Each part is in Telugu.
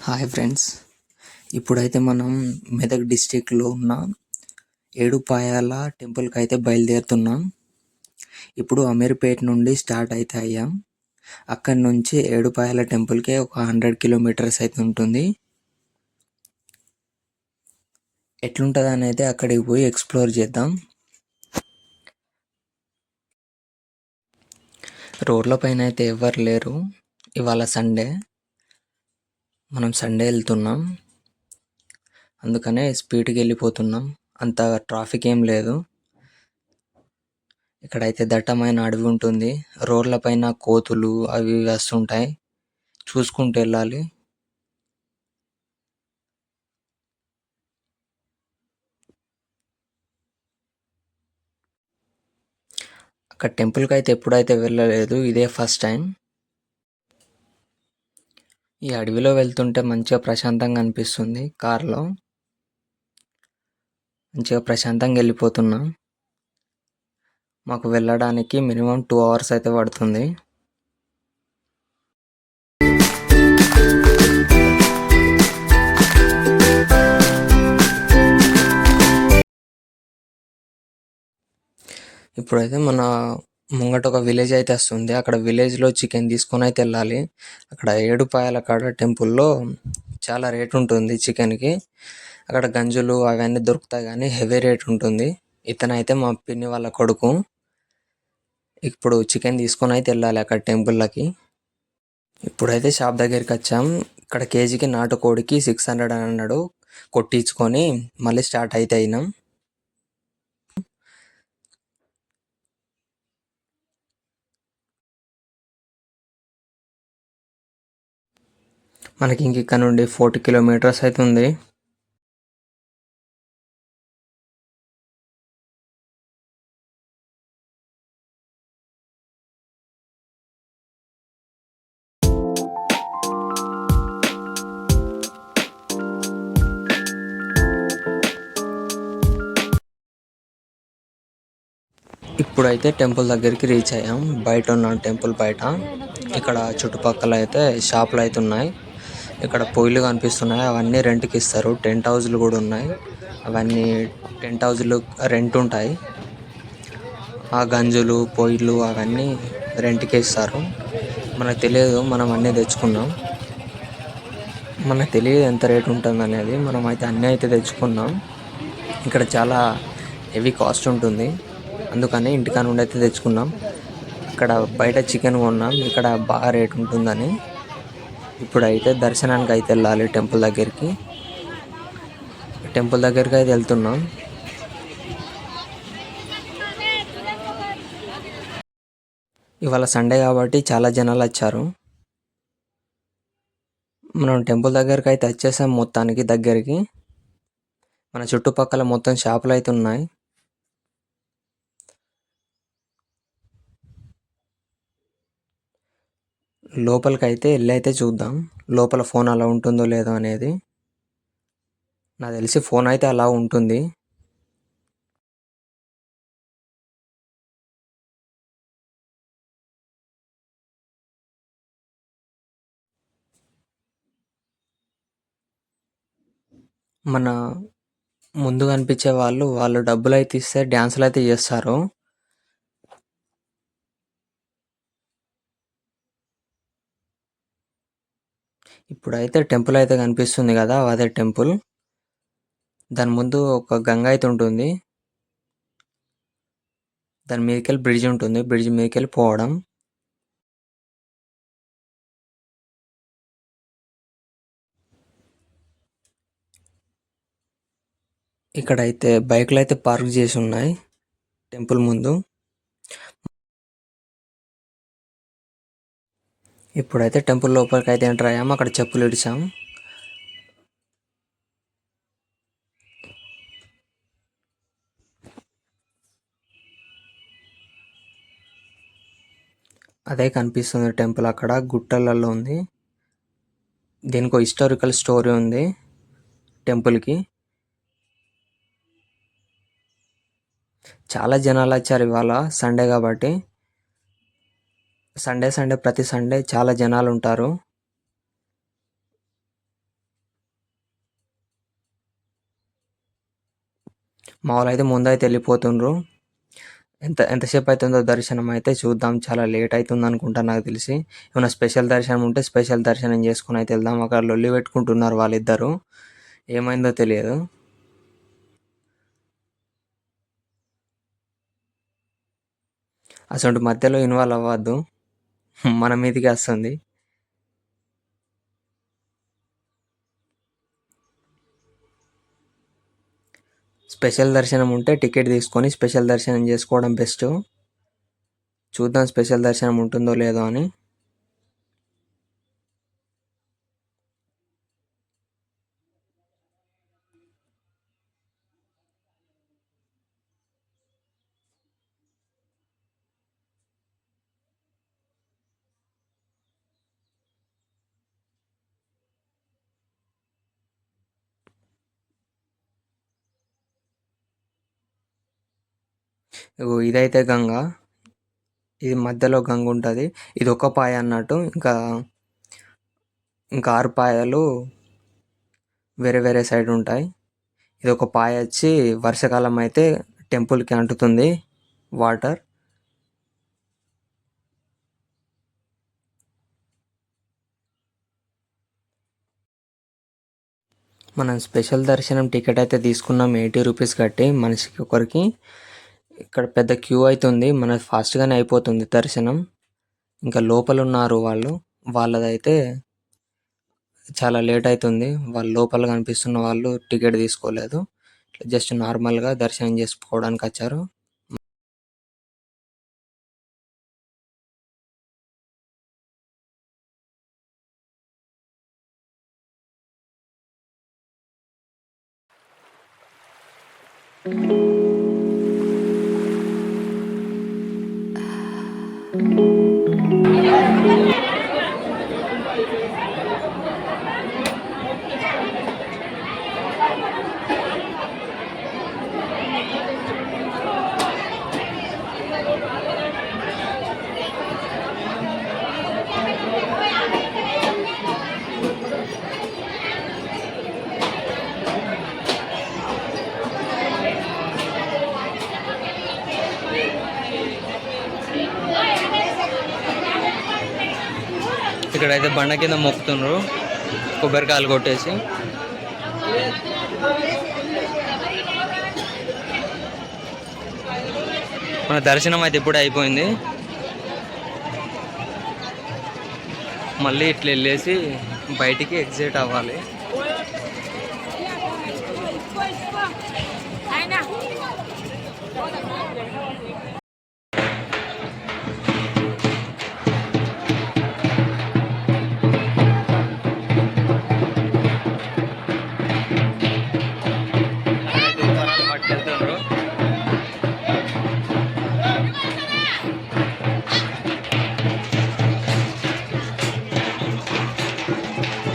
Hi friends. ఇప్పుడైతే మనం మెదక్ డిస్టిక్లో ఉన్న ఏడుపాయల టెంపుల్కి అయితే బయలుదేరుతున్నాం. ఇప్పుడు అమీర్పేట్ నుండి స్టార్ట్ అయితే అయ్యాం. అక్కడి నుంచి ఏడుపాయల టెంపుల్కి ఒక 100 కిలోమీటర్స్ అయితే ఉంటుంది. ఎట్లుంటుంది అని అయితే అక్కడికి పోయి ఎక్స్ప్లోర్ చేద్దాం. రోడ్ల పైన అయితే ఎవరు లేరు. ఇవాళ సండే, మనం సండే వెళ్తున్నాం, అందుకనే స్పీడ్కి వెళ్ళిపోతున్నాం. అంత ట్రాఫిక్ ఏం లేదు. ఇక్కడైతే దట్టమైన అడవి ఉంటుంది. రోడ్ల పైన కోతులు అవి వస్తుంటాయి, చూసుకుంటూ వెళ్ళాలి. అక్కడ టెంపుల్కి అయితే ఎప్పుడైతే వెళ్ళలేదు, ఇదే ఫస్ట్ టైం. ఈ అడవిలో వెళ్తుంటే మంచిగా ప్రశాంతంగా అనిపిస్తుంది. కార్లో మంచిగా ప్రశాంతంగా వెళ్ళిపోతున్నాం. మాకు వెళ్ళడానికి మినిమం 2 hours అయితే పడుతుంది. ఇప్పుడైతే మన ముంగట ఒక విలేజ్ అయితే వస్తుంది. అక్కడ విలేజ్లో చికెన్ తీసుకొని అయితే వెళ్ళాలి. అక్కడ ఏడుపాయల కాడ టెంపుల్లో చాలా రేట్ ఉంటుంది చికెన్కి. అక్కడ గంజులు అవన్నీ దొరుకుతాయి, కానీ హెవీ రేట్ ఉంటుంది. ఇతనైతే మా పిన్ని వాళ్ళ కొడుకు. ఇప్పుడు చికెన్ తీసుకొని అయితే వెళ్ళాలి అక్కడ టెంపుల్లకి. ఇప్పుడైతే షాప్ దగ్గరికి వచ్చాం. ఇక్కడ కేజీకి నాటుకోడికి 600 అని అన్నాడు. కొట్టించుకొని మళ్ళీ స్టార్ట్ అయితే అయినాం. మనకి ఇంక ఇక్కడ నుండి 40 కిలోమీటర్స్ అయితే ఉంది. ఇప్పుడైతే టెంపుల్ దగ్గరికి రీచ్ అయ్యాం. బయట ఉన్నాం టెంపుల్ బయట. ఇక్కడ చుట్టుపక్కల అయితే షాపులు అయితే ఉన్నాయి. ఇక్కడ పొయ్యిలు కనిపిస్తున్నాయి, అవన్నీ రెంట్కి ఇస్తారు. టెంట్ హౌస్లు కూడా ఉన్నాయి, అవన్నీ టెంట్ హౌస్లు రెంట్ ఉంటాయి. ఆ గంజులు పొయ్యిలు అవన్నీ రెంట్కి ఇస్తారు. మనకు తెలియదు, మనం అన్నీ తెచ్చుకున్నాం. మనకు తెలియదు ఎంత రేట్ ఉంటుంది అనేది. మనం అయితే అన్నీ అయితే తెచ్చుకున్నాం. ఇక్కడ చాలా హెవీ కాస్ట్ ఉంటుంది, అందుకని ఇంటికాడ నుండి అయితే తెచ్చుకున్నాం. ఇక్కడ బయట చికెన్ కొన్నాం, ఇక్కడ బాగా రేట్ ఉంటుందని. ఇప్పుడైతే దర్శనానికి అయితే వెళ్ళాలి టెంపుల్ దగ్గరికి. టెంపుల్ దగ్గరికి అయితే వెళ్తున్నాం. ఇవాళ సండే కాబట్టి చాలా జనాలు వచ్చారు. మనం టెంపుల్ దగ్గరికి అయితే వచ్చేసాం మొత్తానికి దగ్గరికి. మన చుట్టుపక్కల మొత్తం షాపులు అయితే ఉన్నాయి. లోపలికి అయితే వెళ్ళి అయితే చూద్దాం, లోపల ఫోన్ అలా ఉంటుందో లేదో అనేది. నాకు తెలిసి ఫోన్ అయితే అలా ఉంటుంది. మన ముందు కనిపించే వాళ్ళు డబ్బులు అయితే ఇస్తే డ్యాన్సులు అయితే చేస్తారు. ఇప్పుడైతే టెంపుల్ అయితే కనిపిస్తుంది కదా, అదే టెంపుల్. దాని ముందు ఒక గంగ అయితే ఉంటుంది. దాని మీదకెళ్ళి బ్రిడ్జ్ ఉంటుంది, బ్రిడ్జ్ మీదకెళ్ళి పోవడం. ఇక్కడైతే బైకులు అయితే పార్క్ చేసి ఉన్నాయి టెంపుల్ ముందు. ఇప్పుడైతే టెంపుల్ లోపలికి అయితే ఎంటర్ అయ్యాము. అక్కడ చెప్పులు ఇడిచాం. అదే కనిపిస్తుంది టెంపుల్, అక్కడ గుట్టలలో ఉంది. దీనికి ఒక హిస్టారికల్ స్టోరీ ఉంది టెంపుల్కి. చాలా జనాలు వచ్చారు ఇవాళ సండే కాబట్టి. సండే ప్రతి సండే చాలా జనాలు ఉంటారు. మా వాళ్ళైతే ముందైతే వెళ్ళిపోతుండ్రు. ఎంతసేపు అవుతుందో దర్శనం అయితే చూద్దాం. చాలా లేట్ అవుతుంది అనుకుంటా నాకు తెలిసి. ఏమైనా స్పెషల్ దర్శనం ఉంటే స్పెషల్ దర్శనం చేసుకుని అయితే వెళ్దాం. అక్కడ లొల్లి పెట్టుకుంటున్నారు వాళ్ళిద్దరు, ఏమైందో తెలియదు. అసలు మధ్యలో ఇన్వాల్వ్ అవ్వద్దు, మన మీదకి వస్తుంది. స్పెషల్ దర్శనం ఉంటే టికెట్ తీసుకొని స్పెషల్ దర్శనం చేసుకోవడం బెస్ట్. చూద్దాం స్పెషల్ దర్శనం ఉంటుందో లేదో అని. ఇదైతే గంగ, ఇది మధ్యలో గంగ ఉంటుంది. ఇది ఒక పాయ అన్నట్టు. ఇంకా ఇంకా 6 పాయలు వేరే వేరే సైడ్ ఉంటాయి. ఇది ఒక పాయ వచ్చి వర్షాకాలం అయితే టెంపుల్కి అంటుతుంది వాటర్. మనం స్పెషల్ దర్శనం టికెట్ అయితే తీసుకున్నాం 80 రూపీస్ కట్టి మనిషికి ఒకరికి. ఇక్కడ పెద్ద క్యూ అవుతుంది, మన ఫాస్ట్గానే అయిపోతుంది దర్శనం. ఇంకా లోపల ఉన్నారు వాళ్ళు, వాళ్ళదైతే చాలా లేట్ అవుతుంది. వాళ్ళు లోపల కనిపిస్తున్న వాళ్ళు టికెట్ తీసుకోలేదు, జస్ట్ నార్మల్గా దర్శనం చేసుకోవడానికి వచ్చారు. ఇక్కడైతే బండ కింద మొక్కుతున్నారు కొబ్బరికాయలు కొట్టేసి. మన దర్శనం అయితే ఇప్పుడే అయిపోయింది. మళ్ళీ ఇట్లా వెళ్ళేసి బయటికి ఎగ్జిట్ అవ్వాలి.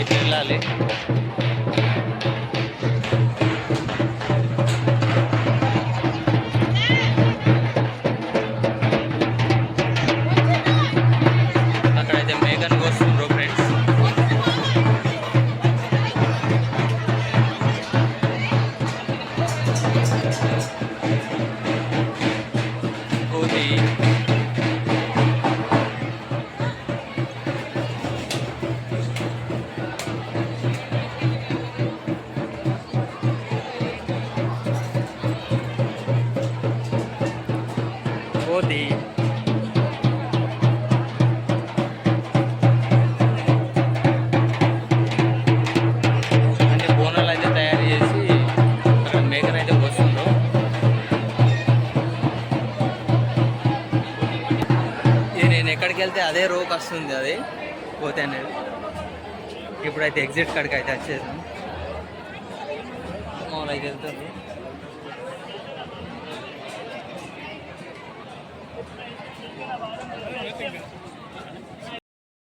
ఇట్లా వెళ్ళాలి. అక్కడైతే మేఘన్ వస్తుండ్రు ఫ్రెండ్స్. కోతి అంటే బోనాలు అయితే తయారు చేసి అక్కడ మేకను అయితే వస్తుండ్రు. ఇది నేను ఎక్కడికి వెళ్తే అదే రోకి వస్తుంది అది కోతి అనేది. ఇప్పుడైతే ఎగ్జిట్ కాడికి అయితే వచ్చేసాం. మామూలు అయితే వెళ్తుంది.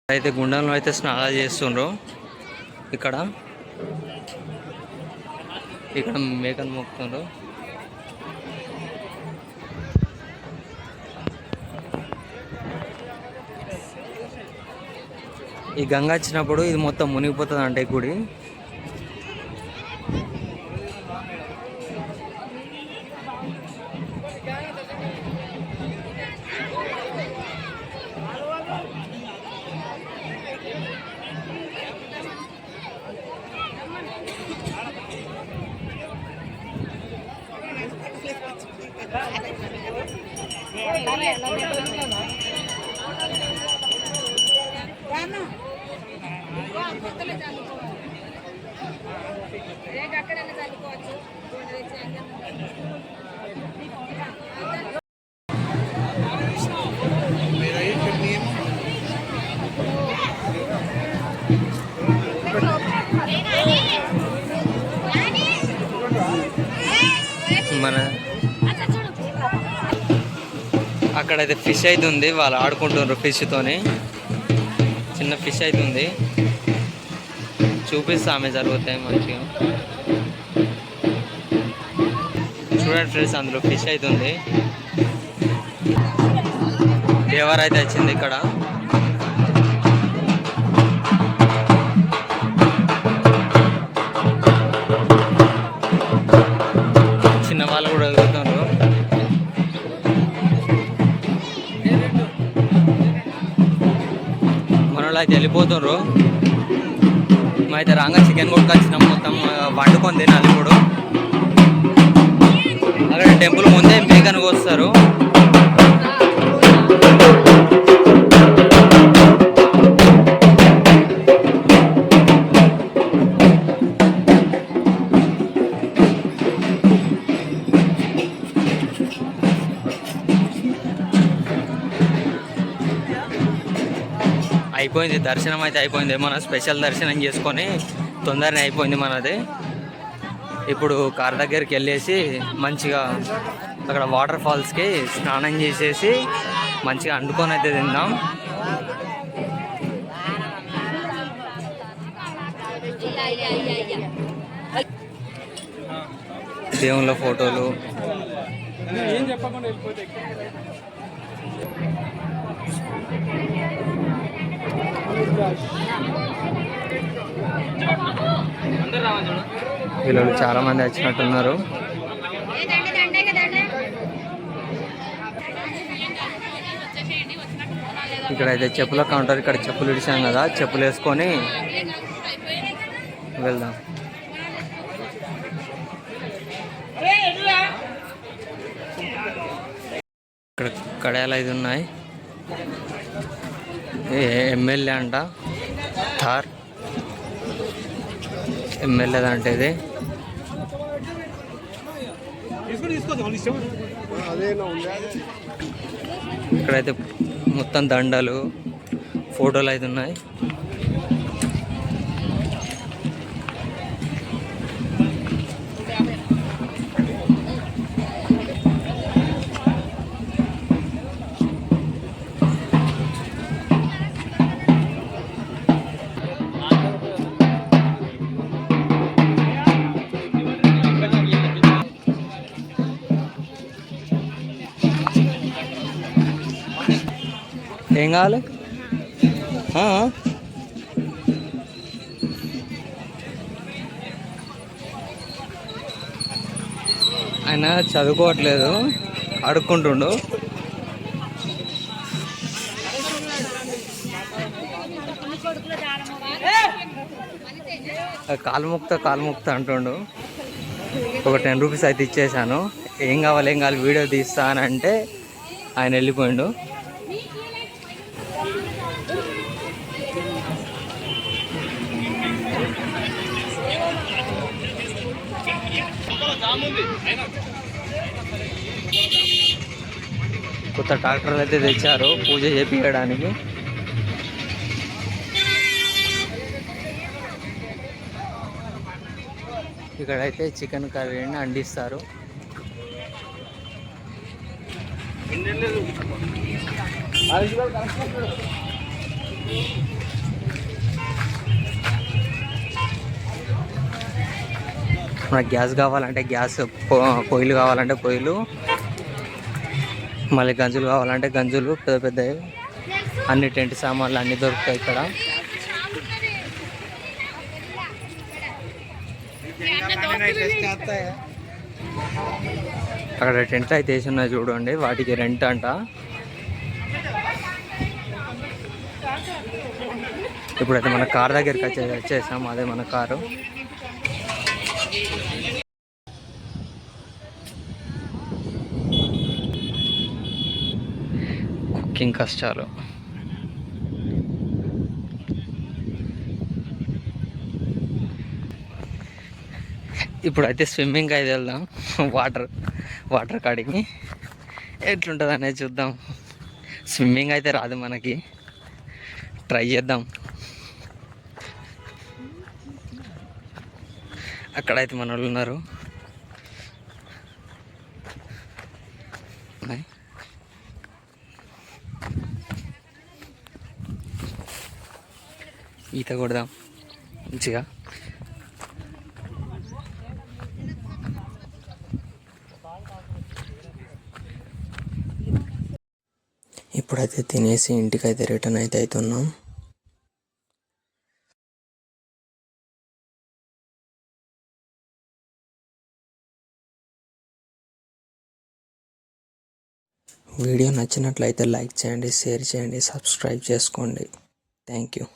అయితే గుండంలో అయితే స్నానాలు చేస్తుండ్రు. ఇక్కడ ఇక్కడ మేకను మొక్కుతుండ్రు. ఈ గంగ వచ్చినప్పుడు ఇది మొత్తం మునిగిపోతుంది అంటే గుడి. మన అక్కడైతే ఫిష్ అయితే ఉంది, వాళ్ళు ఆడుకుంటున్నారు ఫిష్తోని. చిన్న ఫిష్ అయితే ఉంది, చూపిస్తా ఆమె జరుగుతాయి మంచిగా. చూడండి ఫ్రెండ్స్, అందులో ఫిష్ అయితే ఉంది. ఎవరైతే వచ్చింది ఇక్కడ. చిన్న వాళ్ళు కూడా ఎదుగుతున్నారు. మనలో అయితే వెళ్ళిపోతున్నారు. అయితే రాగా చికెన్ కొట్టుకొచ్చినాం, మొత్తం వండుకొని తినాలి. ఇప్పుడు అక్కడ టెంపుల్ ముందే మేకను కోస్తారు. అయిపోయింది దర్శనం అయితే అయిపోయింది. మన స్పెషల్ దర్శనం చేసుకొని తొందరనే అయిపోయింది మనది. ఇప్పుడు కార్ దగ్గరికి వెళ్ళేసి మంచిగా అక్కడ వాటర్ ఫాల్స్కి స్నానం చేసేసి మంచిగా వండుకొని అయితే తిందాం. దేవుళ్ళ ఫోటోలు పిల్లలు చాలా మంది వచ్చినట్టున్నారు. ఇక్కడైతే చెప్పుల కౌంటర్, ఇక్కడ చెప్పులు ఇడిచాం కదా, చెప్పులు వేసుకొని వెళ్దాం. ఇక్కడ కడాయాలు అయితే ఉన్నాయి. ఎమ్మెల్యే అంట, థార్ ఎమ్మెల్యే అంటే ఇది. ఇక్కడైతే మొత్తం దండలు, ఫోటోలు అయితే ఉన్నాయి. ఏం కావాలి? ఆయన చదువుకోవట్లేదు, అడుక్కుంటుండు. కాలుముక్త అంటుండు. ఒక 10 రూపీస్ అయితే ఇచ్చేసాను. ఏం కావాలి వీడియో తీస్తానంటే ఆయన వెళ్ళిపోయిండు. కొత్త ట్రాక్టర్లు అయితే తెచ్చారు పూజ చేపించడానికి. ఇక్కడైతే చికెన్ కర్రీని అందిస్తారు. మనకు గ్యాస్ కావాలంటే గ్యాస్, పొయ్యిలు కావాలంటే పొయ్యిలు, మళ్ళీ గంజులు కావాలంటే గంజులు, పెద్ద పెద్దవి అన్ని టెంట్ సామాన్లు అన్నీ దొరుకుతాయి ఇక్కడ. అక్కడ టెంట్ అయితే వేసి ఉన్నాయి చూడండి, వాటికి రెంట్ అంట. ఇప్పుడైతే మన కార్ దగ్గరికి వచ్చేసాం, అదే మన కారు. ట్రెక్కింగ్ కష్టాలు. ఇప్పుడైతే స్విమ్మింగ్ అయితే వెళ్దాం. వాటర్ కాడికి ఎట్లుంటుంది అనేది చూద్దాం. స్విమ్మింగ్ అయితే రాదు మనకి, ట్రై చేద్దాం. అక్కడైతే మన వాళ్ళు ఉన్నారు. ఈత కొడదాం మంచిగా. ఇప్పుడైతే తినేసి ఇంటికైతే రిటర్న్ అయితే అవుతున్నాం. వీడియో నచ్చినట్లయితే లైక్ చేయండి, షేర్ చేయండి, సబ్స్క్రైబ్ చేసుకోండి. Thank you.